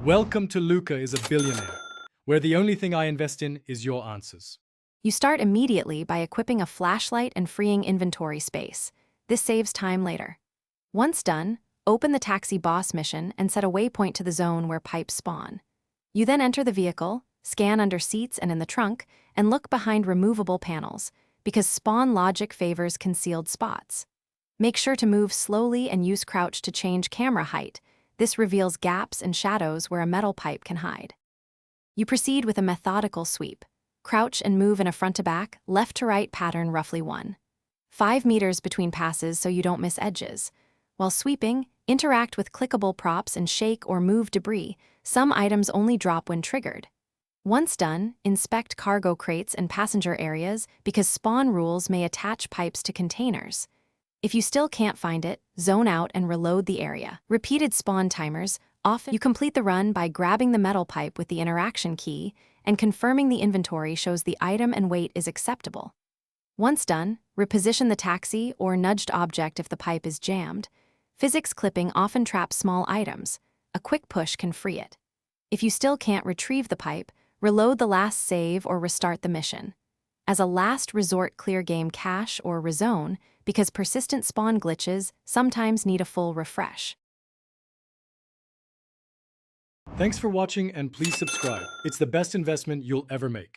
Welcome to Luca is a billionaire, where the only thing I invest in is your answers. You start immediately by equipping a flashlight and freeing inventory space. This saves time later. Once done, open the taxi boss mission and set a waypoint to the zone where pipes spawn. You then enter the vehicle, scan under seats and in the trunk, and look behind removable panels, because spawn logic favors concealed spots. Make sure to move slowly and use crouch to change camera height. This reveals gaps and shadows where a metal pipe can hide. You proceed with a methodical sweep. Crouch and move in a front-to-back, left-to-right pattern roughly 1.5 meters between passes so you don't miss edges. While sweeping, interact with clickable props and shake or move debris. Some items only drop when triggered. Once done, inspect cargo crates and passenger areas because spawn rules may attach pipes to containers. If you still can't find it, zone out and reload the area. Repeated spawn timers. Often you complete the run by grabbing the metal pipe with the interaction key and confirming the inventory shows the item and weight is acceptable. Once done, reposition the taxi or nudged object if the pipe is jammed. Physics clipping often traps small items. A quick push can free it. If you still can't retrieve the pipe, reload the last save or restart the mission. As a last resort, clear game cache or rezone because persistent spawn glitches sometimes need a full refresh. Thanks for watching and please subscribe. It's the best investment you'll ever make.